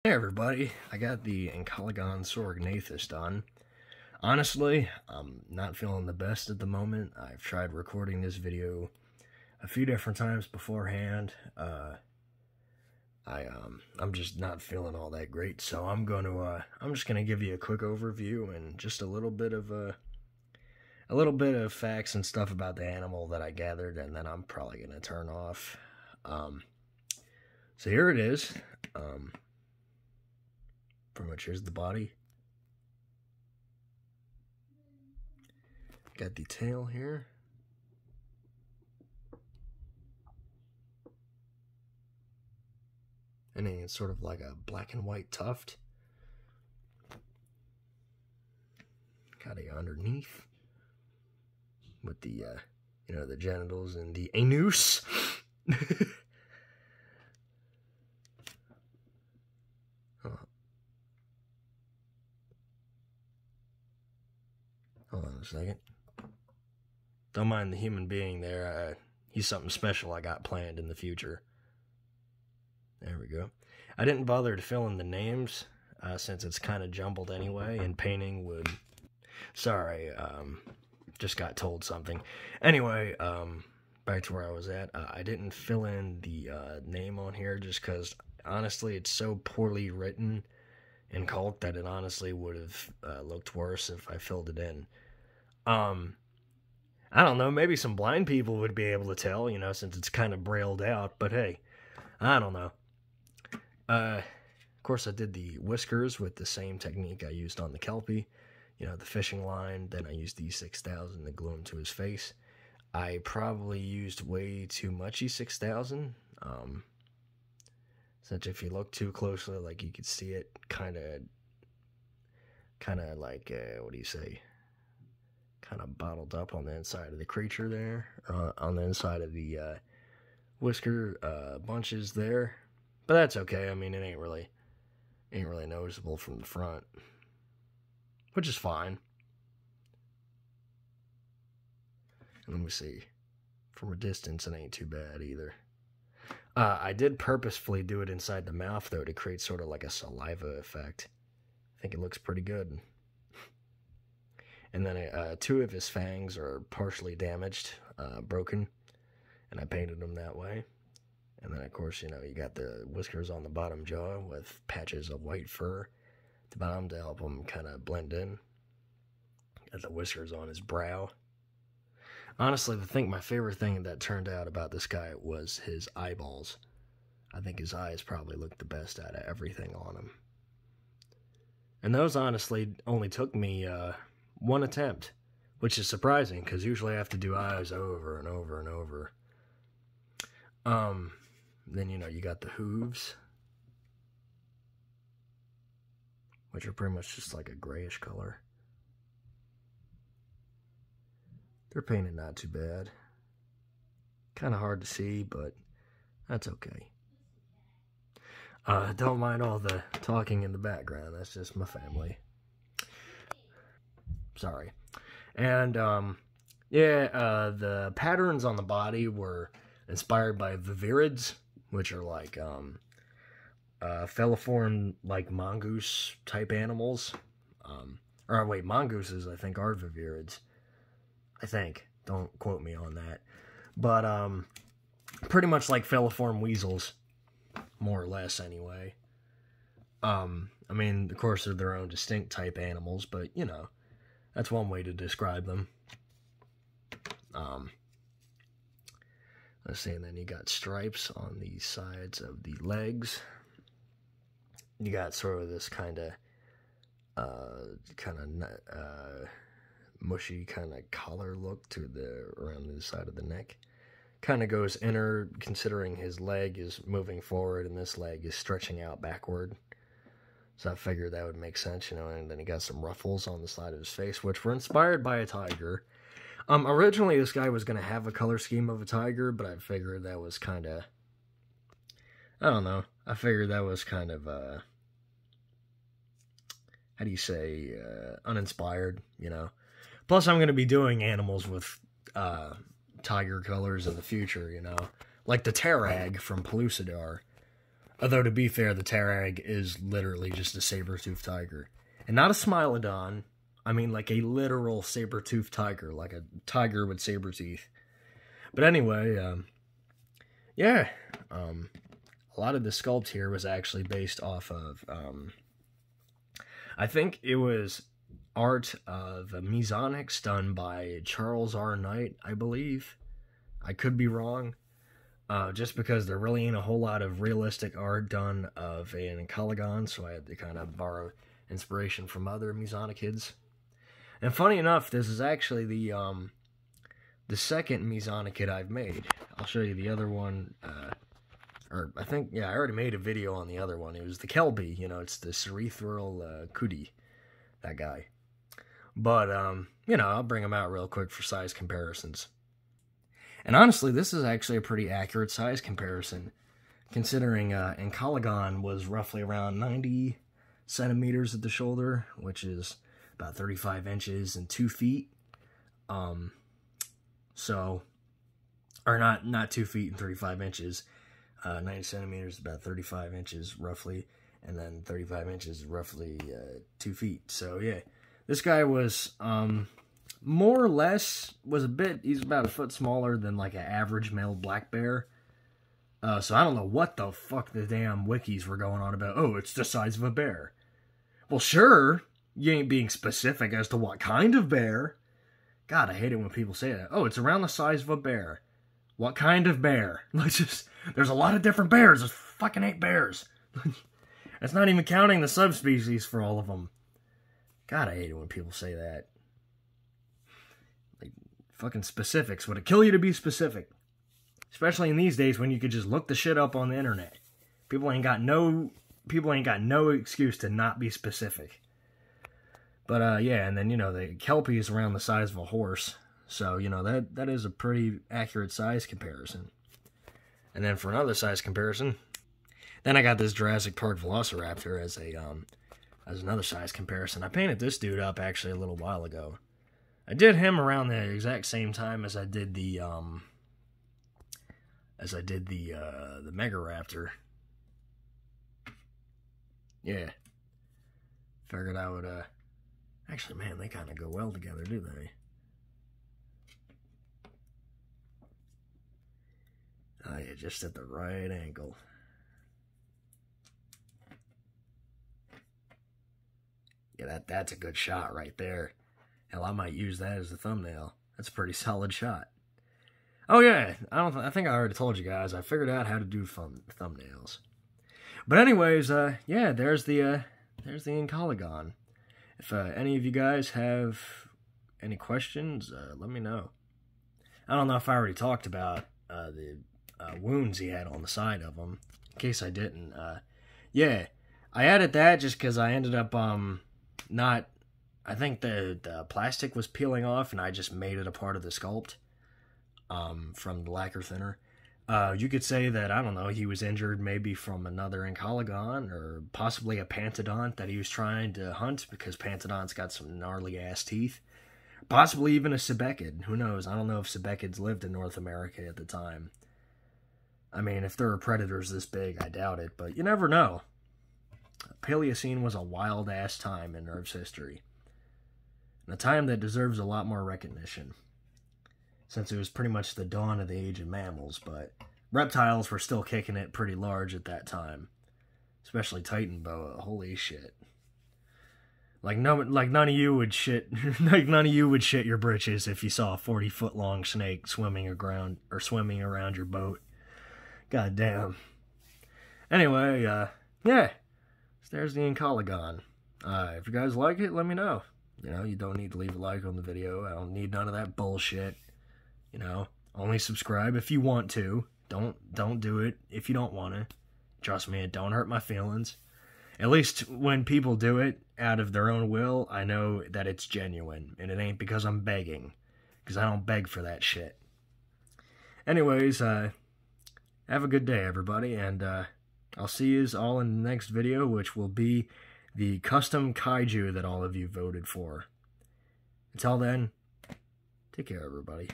Hey everybody, I got the Ankalagon saurognathus done. Honestly, I'm not feeling the best at the moment. I've tried recording this video a few different times beforehand. I'm just not feeling all that great, so I'm just gonna give you a quick overview and just a little bit of facts and stuff about the animal that I gathered, and then I'm probably gonna turn off. So here it is. Pretty much here's the body. Got the tail here. And then it's sort of like a black and white tuft. Got it underneath with the, the genitals and the anus. Hold on a second. Don't mind the human being there. He's something special I got planned in the future. There we go. I didn't bother to fill in the names since it's kind of jumbled anyway, and painting would... Sorry, just got told something. Anyway, back to where I was at. I didn't fill in the name on here just because, honestly, it's so poorly written and calked that it honestly would have looked worse if I filled it in. I don't know, maybe some blind people would be able to tell, since it's kind of brailled out, but hey, I don't know. Of course, I did the whiskers with the same technique I used on the Kelpie, the fishing line. Then I used the E6000 to glue him to his face. I probably used way too much E6000, since if you look too closely, like, you could see it kind of like, what do you say, kind of bottled up on the inside of the creature there, on the inside of the whisker bunches there. But that's okay. I mean, it ain't really noticeable from the front, which is fine. And let me see, from a distance it ain't too bad either. I did purposefully do it inside the mouth, though, to create sort of like a saliva effect. I think it looks pretty good. And then two of his fangs are partially damaged, broken, and I painted them that way. And then, of course, you got the whiskers on the bottom jaw with patches of white fur at the bottom to help them kind of blend in. Got the whiskers on his brow. Honestly, my favorite thing that turned out about this guy was his eyeballs. I think his eyes probably looked the best out of everything on him. And those, honestly, only took me one attempt, which is surprising, because usually I have to do eyes over and over and over. Then, you got the hooves, which are pretty much just like a grayish color. They're painted not too bad. Kind of hard to see, but that's okay. Don't mind all the talking in the background. That's just my family. Sorry. And, the patterns on the body were inspired by vivirids, which are like, feliform, like mongoose type animals. Mongooses, I think, are vivirids. I think. Don't quote me on that. But, pretty much like feliform weasels, more or less, anyway. I mean, of course, they're their own distinct type animals, but, that's one way to describe them. Let's see, and then you got stripes on the sides of the legs. You got sort of this kind of mushy kind of collar look to around the side of the neck. Kind of goes inner, considering his leg is moving forward and this leg is stretching out backward. So I figured that would make sense, and then he got some ruffles on the side of his face, which were inspired by a tiger. Originally this guy was going to have a color scheme of a tiger, but I figured that was kind of, I don't know, I figured that was kind of, how do you say, uninspired, Plus I'm going to be doing animals with, tiger colors in the future, like the Tarag from Pellucidar. Although, to be fair, the Tarag is literally just a saber-toothed tiger. And not a Smilodon. I mean, like a literal saber-toothed tiger. Like a tiger with saber teeth. But anyway, yeah. A lot of the sculpt here was actually based off of, I think it was art of Mesonics done by Charles R. Knight, I believe. I could be wrong. Just because there really ain't a whole lot of realistic art done of an Ankalagon, so I had to kind of borrow inspiration from other Mesonic kids. And funny enough, this is actually the second Mesonic kid I've made. I'll show you the other one, or I think, yeah, I already made a video on the other one. It was the Kelpie, you know, it's the Cerebral Cootie, that guy. But, you know, I'll bring them out real quick for size comparisons. And honestly, this is actually a pretty accurate size comparison, considering Ankalagon was roughly around 90 centimeters at the shoulder, which is about 35 inches and 2 feet. So, or not 2 feet and 35 inches. 90 centimeters, about 35 inches roughly, and then 35 inches roughly 2 feet. So yeah, this guy was more or less he's about a foot smaller than like an average male black bear. So I don't know what the fuck the damn wikis were going on about. Oh, it's the size of a bear. Well, sure, you ain't being specific as to what kind of bear. God, I hate it when people say that. Oh, it's around the size of a bear. What kind of bear? There's a lot of different bears. There's fucking 8 bears. That's not even counting the subspecies for all of them. God, I hate it when people say that. Like, fucking specifics. Would it kill you to be specific? Especially in these days when you could just look the shit up on the internet. People ain't got no excuse to not be specific. But, yeah, and then, you know, the Kelpie is around the size of a horse. So, you know, that is a pretty accurate size comparison. And then for another size comparison, then I got this Jurassic Park Velociraptor as another size comparison. I painted this dude up actually a little while ago. I did him around the exact same time as I did the Megaraptor. Yeah. Figured I would actually, man, they kind of go well together, do they? Oh, yeah, just at the right angle. Yeah, that's a good shot right there. Hell, I might use that as the thumbnail. That's a pretty solid shot. Oh yeah, I think I already told you guys. I figured out how to do thumbnails. But anyways, yeah, there's the Ankalagon. If any of you guys have any questions, let me know. I don't know if I already talked about the wounds he had on the side of him. In case I didn't, yeah, I added that just because I ended up I think the plastic was peeling off, and I just made it a part of the sculpt from the lacquer thinner. You could say that, I don't know, he was injured maybe from another Ankalagon, or possibly a Pantodont that he was trying to hunt, because Pantodon's got some gnarly-ass teeth. Possibly even a Sebekid. Who knows? I don't know if Sebekids lived in North America at the time. I mean, if there were predators this big, I doubt it, but you never know. Paleocene was a wild-ass time in Earth's history. And a time that deserves a lot more recognition, since it was pretty much the dawn of the age of mammals, but reptiles were still kicking it pretty large at that time. Especially Titan boa. Holy shit. Like none of you would shit your britches if you saw a 40-foot long snake swimming around your boat. God damn. Anyway, yeah. There's the Ankalagon. If you guys like it, let me know. You know, you don't need to leave a like on the video. I don't need none of that bullshit. You know, only subscribe if you want to. Don't do it if you don't want to. Trust me, it don't hurt my feelings. At least when people do it out of their own will, I know that it's genuine. And it ain't because I'm begging. Because I don't beg for that shit. Anyways, have a good day, everybody. And I'll see you all in the next video, which will be the custom kaiju that all of you voted for. Until then, take care, everybody.